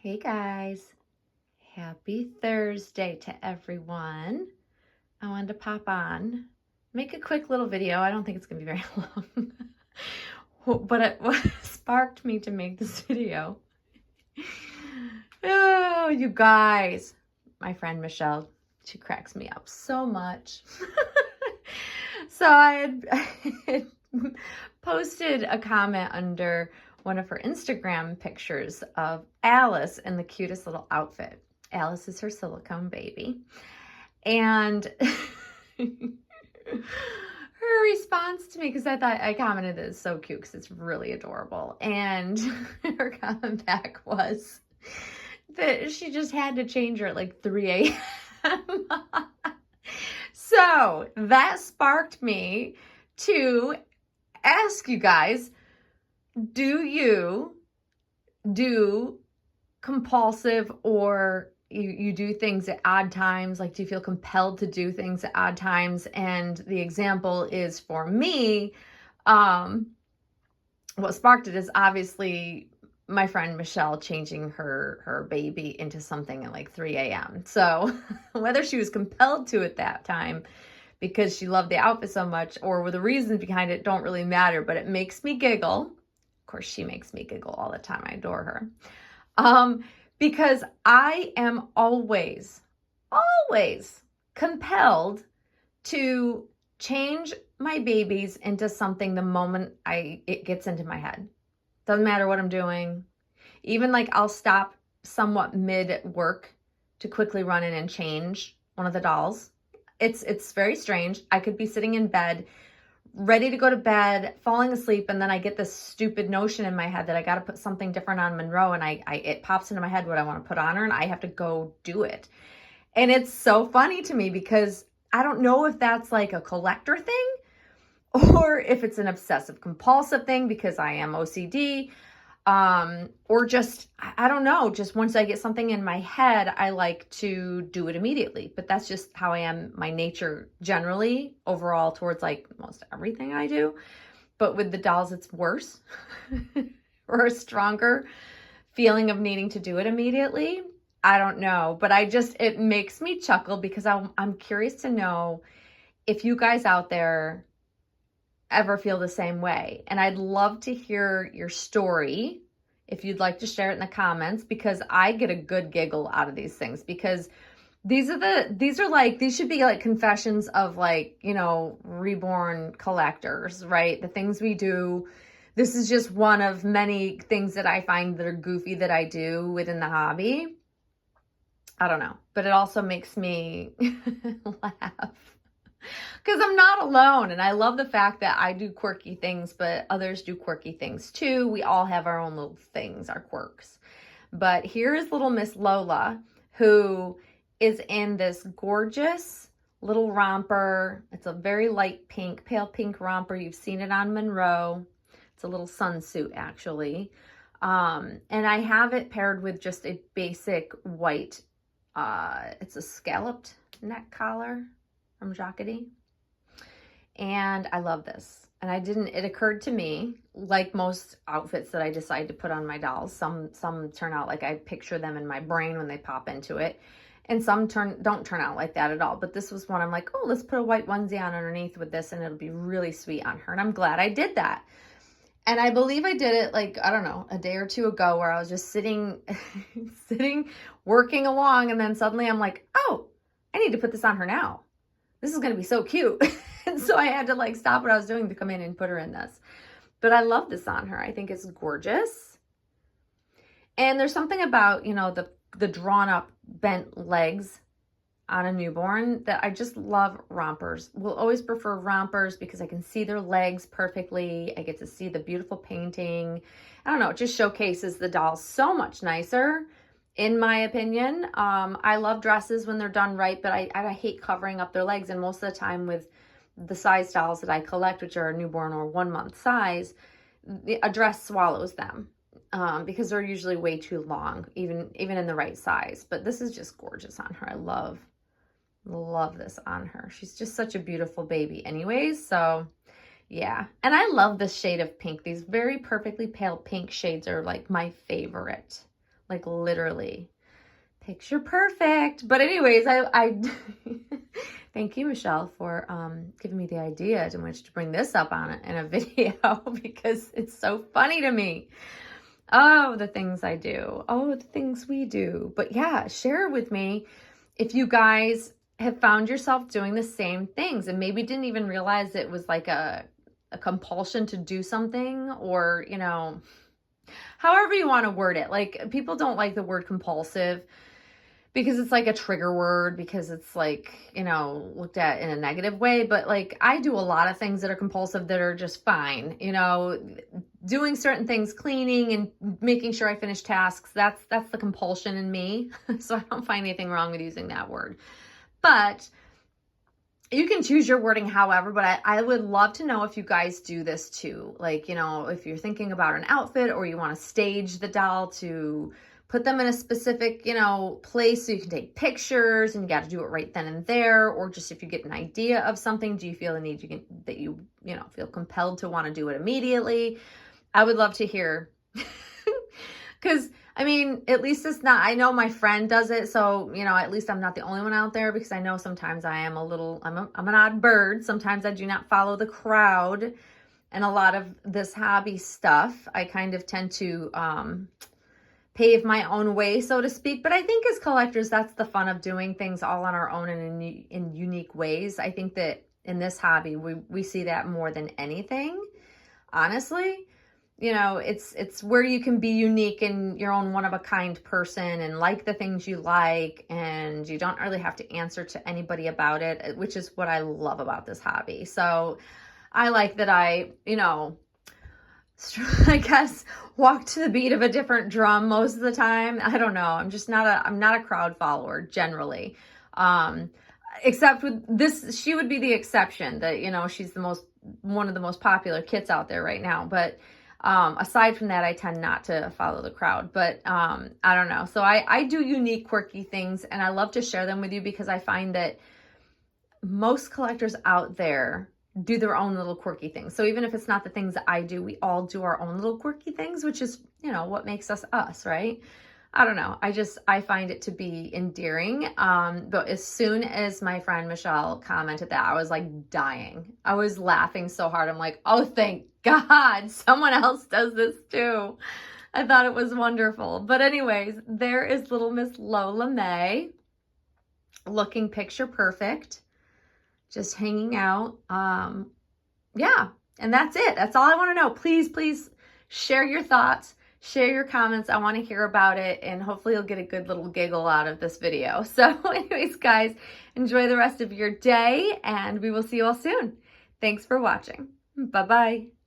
Hey guys, happy Thursday to everyone. I wanted to pop on, make a quick little video. I don't think it's gonna be very long, but what sparked me to make this video. Oh, you guys, my friend Michelle, she cracks me up so much. So I had posted a comment under one of her Instagram pictures of Alice in the cutest little outfit. Alice is her silicone baby. And her response to me, because I thought I commented that it's so cute because it's really adorable. And her comment back was that she just had to change her at like 3 a.m. So that sparked me to ask you guys, do you do compulsive or you do things at odd times? Like, do you feel compelled to do things at odd times? And the example is for me, what sparked it is obviously my friend Michelle changing her baby into something at like 3 a.m. So whether she was compelled to at that time because she loved the outfit so much or with the reasons behind it don't really matter, but it makes me giggle. Of course, she makes me giggle all the time. I adore her. Because I am always compelled to change my babies into something the moment it gets into my head. Doesn't matter what I'm doing. Even like I'll stop somewhat mid work to quickly run in and change one of the dolls. It's very strange. I could be sitting in bed, ready to go to bed, falling asleep, and then I get this stupid notion in my head that I got to put something different on Monroe, and it pops into my head what I want to put on her, and I have to go do it. And it's so funny to me because I don't know if that's like a collector thing or if it's an obsessive compulsive thing because I am OCD, or just, I don't know, just once I get something in my head, I like to do it immediately. But that's just how I am, my nature generally, overall, towards like most everything I do. But with the dolls, it's worse or a stronger feeling of needing to do it immediately. I don't know, but it makes me chuckle because I'm curious to know if you guys out there ever feel the same way. And I'd love to hear your story if you'd like to share it in the comments, because I get a good giggle out of these things, because these should be like confessions of like, reborn collectors, right? The things we do. This is just one of many things that I find that are goofy that I do within the hobby. I don't know, but it also makes me laugh. Because I'm not alone, and I love the fact that I do quirky things, but others do quirky things too. We all have our own little things, our quirks. But here's little Miss Lola, who is in this gorgeous little romper. It's a very light pink, pale pink romper. You've seen it on Monroe. It's a little sunsuit, actually. And I have it paired with just a basic white, it's a scalloped neck collar from Jacqueline. And I love this. And it occurred to me, like most outfits that I decide to put on my dolls, some turn out like I picture them in my brain when they pop into it. And some don't turn out like that at all. But this was one I'm like, oh, let's put a white onesie on underneath with this and it'll be really sweet on her. And I'm glad I did that. And I believe I did it like, I don't know, a day or two ago where I was just sitting, working along. And then suddenly I'm like, oh, I need to put this on her now. This is going to be so cute. And so I had to like stop what I was doing to come in and put her in this. But I love this on her. I think it's gorgeous. And there's something about, the drawn up bent legs on a newborn that I just love rompers. Will always prefer rompers because I can see their legs perfectly. I get to see the beautiful painting. I don't know, it just showcases the doll so much nicer, in my opinion. I love dresses when they're done right, but I hate covering up their legs. And most of the time with the size dolls that I collect, which are a newborn or 1 month size, a dress swallows them because they're usually way too long, even in the right size. But this is just gorgeous on her. I love this on her. She's just such a beautiful baby anyways. So yeah. And I love this shade of pink. These very perfectly pale pink shades are like my favorite. like literally. Picture perfect. But anyways, I thank you, Michelle, for giving me the idea in which to bring this up on it in a video because it's so funny to me. Oh, the things I do. Oh, the things we do. But yeah, share with me if you guys have found yourself doing the same things and maybe didn't even realize it was like a compulsion to do something, or, you know, however you want to word it. Like, people don't like the word compulsive because it's like a trigger word, because it's like, you know, looked at in a negative way. But like, I do a lot of things that are compulsive that are just fine. You know, doing certain things, cleaning and making sure I finish tasks, that's the compulsion in me. So I don't find anything wrong with using that word. But you can choose your wording however, but I would love to know if you guys do this too. Like, you know, if you're thinking about an outfit or you want to stage the doll to put them in a specific, you know, place so you can take pictures and you got to do it right then and there. Or just if you get an idea of something, do you feel the need that you feel compelled to want to do it immediately? I would love to hear. Because, I mean, at least it's not, I know my friend does it. So, you know, at least I'm not the only one out there, because I know sometimes I am I'm an odd bird. Sometimes I do not follow the crowd. And a lot of this hobby stuff, I kind of tend to, pave my own way, so to speak. But I think as collectors, that's the fun of doing things all on our own and in unique ways. I think that in this hobby, we see that more than anything, honestly. You know, it's where you can be unique and your own one-of-a-kind person and like the things you like, and you don't really have to answer to anybody about it, which is what I love about this hobby. So I like that I, you know, I guess walk to the beat of a different drum most of the time. I don't know. I'm not a crowd follower generally. Except with this, she would be the exception. That, you know, she's one of the most popular kits out there right now. But aside from that, I tend not to follow the crowd. But I don't know. So I do unique, quirky things, and I love to share them with you because I find that most collectors out there do their own little quirky things. So even if it's not the things that I do, we all do our own little quirky things, which is, you know, what makes us us, right? I don't know. I find it to be endearing. But as soon as my friend Michelle commented that, I was like dying. I was laughing so hard. I'm like, oh, thank God someone else does this too. I thought it was wonderful. But anyways, there is little Miss Lola May looking picture perfect, just hanging out. Yeah, and that's it. That's all I want to know. Please share your thoughts, share your comments. I want to hear about it, and hopefully you'll get a good little giggle out of this video. So anyways, guys, enjoy the rest of your day, and we will see you all soon. Thanks for watching. Bye-bye.